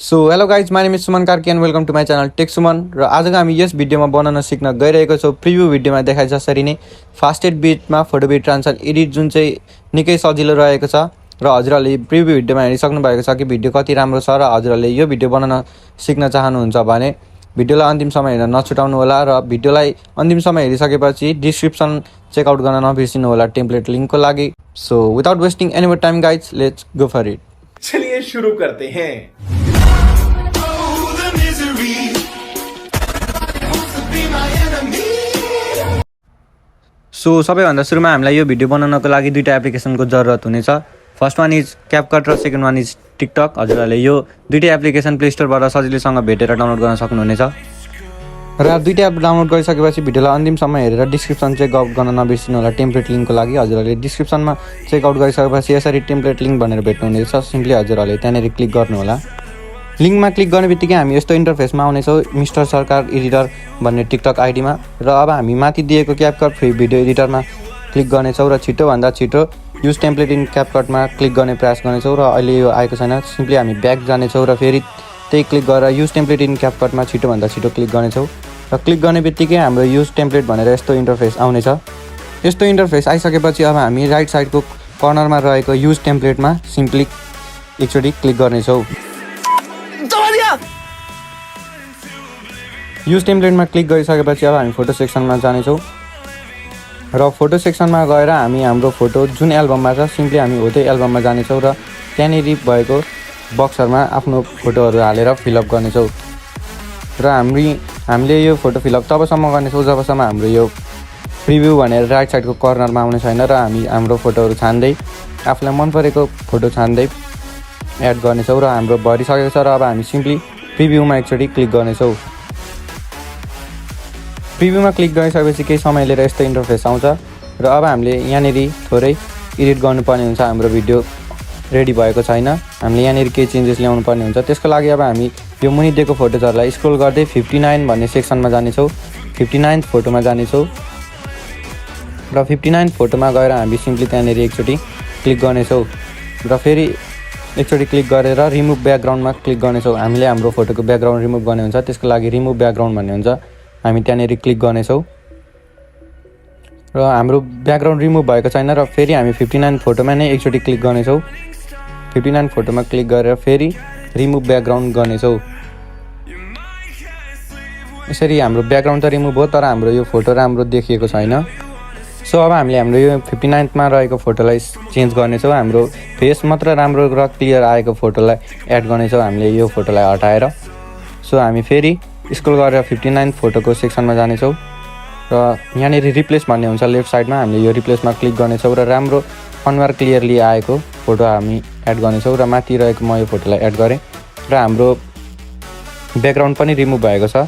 So hello guys, my name is Suman Karki and welcome to my channel tech Suman. र आजको हामी यस भिडियोमा बनाउन सिक्न गइरहेको छौँ प्रिभ्यू भिडियोमा देखाए जसरी नै फास्टेड बिटमा फोटो बिट ट्रान्सफर एडिट, जुन चाहिँ निकै सजिलो रहेको छ। र हजुरहरूले प्रिभ्यू भिडियोमा हेरिसक्नु भएको छ कि भिडियो कति राम्रो छ। र हजुरहरूले यो भिडियो बनाउन सिक्न चाहनुहुन्छ भने भिडियोलाई अन्तिमसम्म हेर्न नछुटाउनु होला। र भिडियोलाई अन्तिमसम्म हेरिसकेपछि डिस्क्रिप्सन चेकआउट गर्न नबिर्सिनु होला टेम्प्लेट लिङ्कको लागि। So without wasting any more time guys, let's go for it. चलिए शुरू करते हैं। सो सबैभन्दा सुरुमा हामीलाई यो भिडियो बनाउनको लागि दुईवटा एप्लिकेसनको जरुरत हुनेछ। फर्स्ट वान इज क्यापकट र सेकेन्ड वान इज टिकटक। हजुरहरूले यो दुईवटा एप्लिकेसन प्ले स्टोरबाट सजिलैसँग भेटेर डाउनलोड गर्न सक्नुहुनेछ। र दुईवटा एप डाउनलोड गरिसकेपछि भिडियोलाई अन्तिमसम्म हेरेर डिस्क्रिप्सन चेकआउट गर्न नबिर्सिनु होला टेम्प्लेट लिङ्कको लागि। हजुरहरूले डिस्क्रिप्सनमा चेकआउट गरिसकेपछि यसरी टेम्प्लेट लिङ्क भनेर भेट्नुहुनेछ। सिम्पली हजुरहरूले त्यहाँनिर क्लिक गर्नु होला। लिङ्कमा क्लिक गर्ने बित्तिकै हामी यस्तो इन्टरफेसमा आउनेछौँ, मिस्टर सरकार एडिटर भन्ने टिकटक आइडीमा। र अब हामी माथि दिएको क्यापकट फ्री भिडियो एडिटरमा क्लिक गर्नेछौँ र छिटोभन्दा छिटो युज टेम्प्लेट इन क्यापकटमा क्लिक गर्ने प्रयास गर्नेछौँ। र अहिले यो आएको छैन, सिम्पली हामी ब्याक जानेछौँ र फेरि त्यही क्लिक गरेर युज टेम्प्लेट इन क्यापकटमा छिटोभन्दा छिटो क्लिक गर्नेछौँ। र क्लिक गर्ने बित्तिकै हाम्रो युज टेम्प्लेट भनेर यस्तो इन्टरफेस आउनेछ। यस्तो इन्टरफेस आइसकेपछि अब हामी राइट साइडको कर्नरमा रहेको युज टेम्प्लेटमा सिम्पली एकचोटि क्लिक गर्नेछौँ। युज टेम्प्लेटमा क्लिक गरिसकेपछि अब हामी फोटो सेक्सनमा जानेछौँ। र फोटो सेक्सनमा गएर हामी हाम्रो फोटो जुन एल्बममा छ सिम्पली हामी हो त्यही एल्बममा जानेछौँ र त्यहाँनिर भएको बक्सहरूमा आफ्नो फोटोहरू हालेर फिलअप गर्नेछौँ। र हामीले यो फोटो फिलअप तबसम्म गर्नेछौँ जबसम्म हाम्रो यो प्रिभ्यू भनेर राइट साइडको कर्नरमा आउने छैन। र हामी हाम्रो फोटोहरू छान्दै आफूलाई मन परेको फोटो छान्दै एड गर्नेछौँ। र हाम्रो भरिसकेको छ र अब हामी सिम्पली प्रिभ्यूमा एकचोटि क्लिक गर्नेछौँ। प्रिभ्यूमा क्लिक गरिसकेपछि केही समय लिएर यस्तो इन्टरफेस आउँछ। र अब हामीले यहाँनिर थोरै एडिट गर्नुपर्ने हुन्छ। हाम्रो भिडियो रेडी भएको छैन, हामीले यहाँनिर केही चेन्जेस ल्याउनु पर्ने हुन्छ। त्यसको लागि अब हामी यो मुनि दिएको फोटोजहरूलाई स्क्रोल गर्दै 59 भन्ने सेक्सनमा जानेछौँ। 59 फोटोमा जानेछौँ र 59 फोटोमा गएर हामी सिम्पली त्यहाँनिर एकचोटि क्लिक गर्नेछौँ। र फेरि एकचोटि क्लिक गरेर रिमुभ ब्याकग्राउन्डमा क्लिक गर्नेछौँ। हामीले हाम्रो फोटोको ब्याकग्राउन्ड रिमुभ गर्ने हुन्छ, त्यसको लागि रिमुभ ब्याकग्राउन्ड भन्ने हुन्छ, हामी त्यहाँनिर क्लिक गर्नेछौँ। र हाम्रो ब्याकग्राउन्ड रिमुभ भएको छैन र फेरि हामी 59 फोटोमा नै एकचोटि क्लिक गर्नेछौँ। 59 फोटोमा क्लिक गरेर फेरि रिमुभ ब्याकग्राउन्ड गर्नेछौँ। यसरी हाम्रो ब्याकग्राउन्ड त रिमुभ हो, तर हाम्रो यो फोटो राम्रो देखिएको छैन। सो अब हामीले हाम्रो यो 59मा रहेको फोटोलाई चेन्ज गर्नेछौँ। हाम्रो फेस मात्र राम्रो र क्लियर आएको फोटोलाई एड गर्नेछौँ हामीले यो फोटोलाई हटाएर। सो हामी फेरि स्क्रोल गरेर 59 फोटोको सेक्सनमा जानेछौँ र यहाँनिर रिप्लेस भन्ने हुन्छ लेफ्ट साइडमा, हामीले यो रिप्लेसमा क्लिक गर्नेछौँ र राम्रो अनुहार क्लियरली आएको फोटो हामी एड गर्नेछौँ। र माथि रहेको म यो फोटोलाई एड गरेँ र हाम्रो ब्याकग्राउन्ड पनि रिमुभ भएको छ।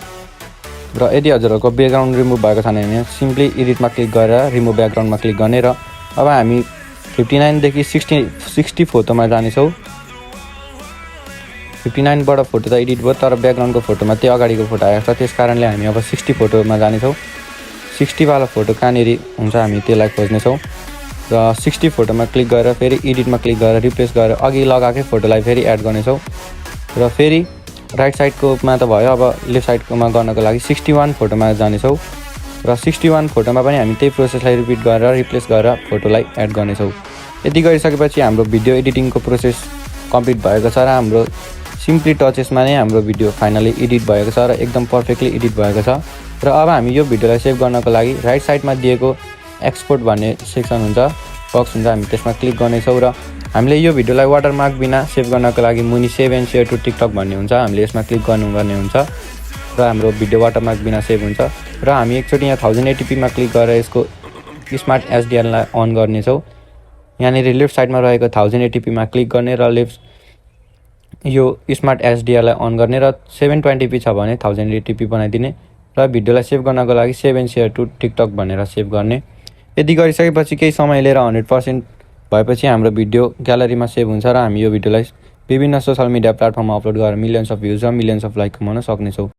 र यदि हजुरहरूको ब्याकग्राउन्ड रिमुभ भएको छैन भने सिम्पली एडिटमा क्लिक गरेर रिमुभ ब्याकग्राउन्डमा क्लिक गर्ने। र अब हामी 59 देखि 60 फोटोमा जानेछौँ। 59बाट फोटो त एडिट भयो, तर ब्याकग्राउन्डको फोटोमा त्यो अगाडिको फोटो आएको छ, त्यस कारणले हामी अब 60 फोटोमा जानेछौँ। 60 वाला फोटो कहाँनिर हुन्छ हामी त्यसलाई खोज्नेछौँ। र 60 फोटोमा क्लिक गरेर फेरि एडिटमा क्लिक गरेर रिप्लेस गरेर अघि लगाएकै फोटोलाई फेरि एड गर्नेछौँ। र फेरि राइट साइडकोमा त भयो, अब लेफ्ट साइडकोमा गर्नको लागि 61 फोटोमा जानेछौँ। र 61 फोटोमा पनि हामी त्यही प्रोसेसलाई रिपिट गरेर रिप्लेस गरेर फोटोलाई एड गर्नेछौँ। यति गरिसकेपछि हाम्रो भिडियो एडिटिङको प्रोसेस कम्प्लिट भएको छ र हाम्रो सिम्पली टचेसमा नै हाम्रो भिडियो फाइनली एडिट भएको छ र एकदम पर्फेक्टली एडिट भएको छ। र अब हामी यो भिडियोलाई सेभ गर्नको लागि राइट साइडमा दिएको एक्सपोर्ट भन्ने सेक्सन हुन्छ, बक्स हुन्छ, हामी त्यसमा क्लिक गर्नेछौँ। र हामीले यो भिडियोलाई वाटरमार्क बिना सेभ गर्नको लागि मुनि save and share to TikTok भन्ने हुन्छ, हामीले यसमा क्लिक गर्नुपर्ने हुन्छ र हाम्रो भिडियो वाटरमार्क बिना सेभ हुन्छ। र हामी एकचोटि यहाँ 1080pमा क्लिक गरेर यसको स्मार्ट एसडिआरलाई अन गर्नेछौँ। यहाँनिर लेफ्ट साइडमा रहेको 1080pमा क्लिक गर्ने र यो स्मार्ट एसडिआरलाई अन गर्ने र 720p छ भने 1080p बनाइदिने र भिडियोलाई सेभ गर्नको लागि save and share to TikTok भनेर सेभ गर्ने। यदि गरिसकेपछि केही समय लिएर 100% भएपछि हाम्रो भिडियो ग्यालरीमा सेभ हुन्छ र हामी यो भिडियोलाई विभिन्न सोसल मिडिया प्लेटफर्ममा अपलोड गरेर मिलियन्स अफ भ्युज र मिलियन्स अफ लाइक कमाउन सक्नेछौँ।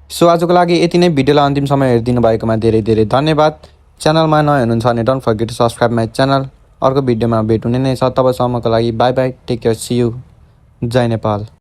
सो आजको लागि यति नै। भिडियोलाई अन्तिमसम्म हेरिदिनु भएकोमा धेरै धेरै धन्यवाद। च्यानलमा नयाँ हुनुहुन्छ भने don't forget to subscribe my channel. अर्को भिडियोमा भेट हुने नै छ, तबसम्मको लागि bye bye, take care, see you. जय नेपाल।